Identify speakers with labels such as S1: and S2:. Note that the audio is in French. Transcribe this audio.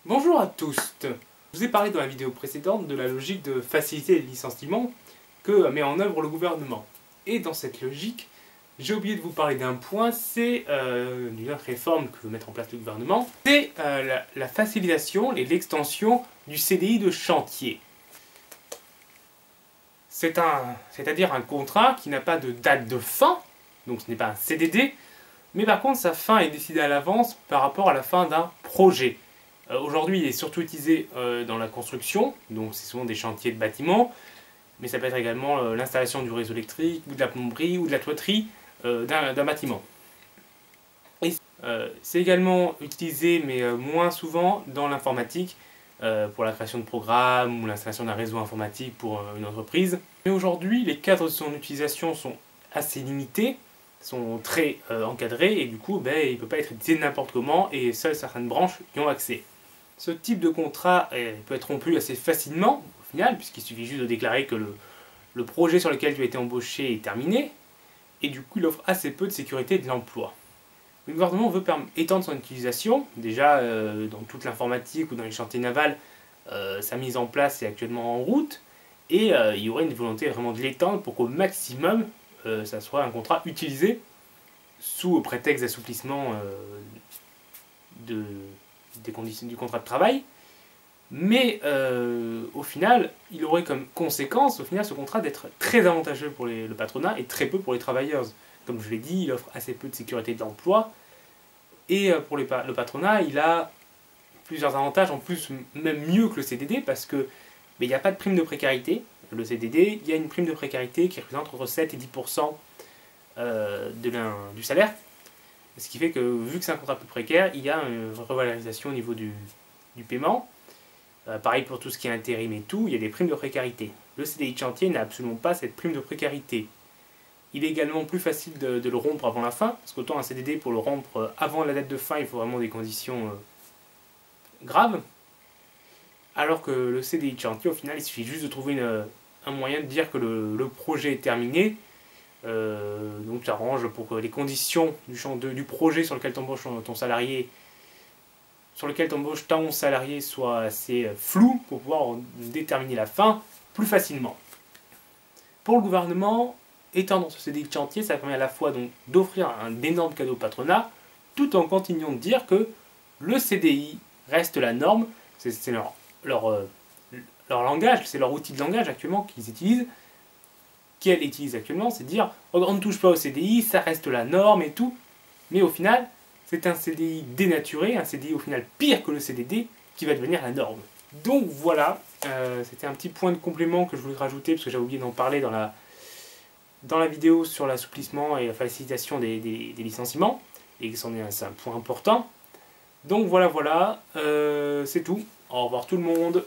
S1: Bonjour à tous. Je vous ai parlé dans la vidéo précédente de la logique de faciliter les licenciements que met en œuvre le gouvernement. Et dans cette logique, j'ai oublié de vous parler d'un point, c'est d'une autre réforme que veut mettre en place le gouvernement, c'est la facilitation et l'extension du CDI de chantier. C'est-à-dire un contrat qui n'a pas de date de fin, donc ce n'est pas un CDD, mais par contre sa fin est décidée à l'avance par rapport à la fin d'un projet. Aujourd'hui, il est surtout utilisé dans la construction, donc c'est souvent des chantiers de bâtiments, mais ça peut être également l'installation du réseau électrique, ou de la plomberie, ou de la toiterie d'un bâtiment. Et c'est également utilisé, mais moins souvent, dans l'informatique, pour la création de programmes ou l'installation d'un réseau informatique pour une entreprise. Mais aujourd'hui, les cadres de son utilisation sont assez limités, sont très encadrés, et du coup, il ne peut pas être utilisé n'importe comment, et seules certaines branches y ont accès. Ce type de contrat peut être rompu assez facilement, au final, puisqu'il suffit juste de déclarer que le projet sur lequel tu as été embauché est terminé, et du coup il offre assez peu de sécurité de l'emploi. Le gouvernement veut étendre son utilisation, déjà dans toute l'informatique ou dans les chantiers navals, sa mise en place est actuellement en route, et il y aurait une volonté vraiment de l'étendre pour qu'au maximum, ça soit un contrat utilisé sous prétexte d'assouplissement des conditions du contrat de travail, mais au final, il aurait comme conséquence, ce contrat d'être très avantageux pour le patronat et très peu pour les travailleurs. Comme je l'ai dit, il offre assez peu de sécurité d'emploi, et pour le patronat, il a plusieurs avantages, en plus même mieux que le CDD, parce que il n'y a pas de prime de précarité. Le CDD, il y a une prime de précarité qui représente entre 7 et 10% du salaire. Ce qui fait que, vu que c'est un contrat plus précaire, il y a une revalorisation au niveau du paiement. Pareil pour tout ce qui est intérim et tout, il y a des primes de précarité. Le CDI de chantier n'a absolument pas cette prime de précarité. Il est également plus facile de le rompre avant la fin, parce qu'autant un CDD, pour le rompre avant la date de fin, il faut vraiment des conditions graves. Alors que le CDI de chantier, au final, il suffit juste de trouver un moyen de dire que le projet est terminé. Donc tu arranges pour que les conditions du projet sur lequel tu embauches ton salarié soient assez floues pour pouvoir déterminer la fin plus facilement. Pour le gouvernement, étendre ce CDI de chantier, ça permet à la fois d'offrir un énorme cadeau au patronat, tout en continuant de dire que le CDI reste la norme, c'est leur langage, c'est leur outil de langage actuellement qu'ils utilisent, qu'elle utilise actuellement, c'est de dire on ne touche pas au CDI, ça reste la norme et tout, mais au final, c'est un CDI dénaturé, un CDI au final pire que le CDD, qui va devenir la norme. Donc voilà, c'était un petit point de complément que je voulais rajouter, parce que j'avais oublié d'en parler dans la vidéo sur l'assouplissement et la facilitation des licenciements, et c'est un point important. Donc voilà, c'est tout. Au revoir tout le monde.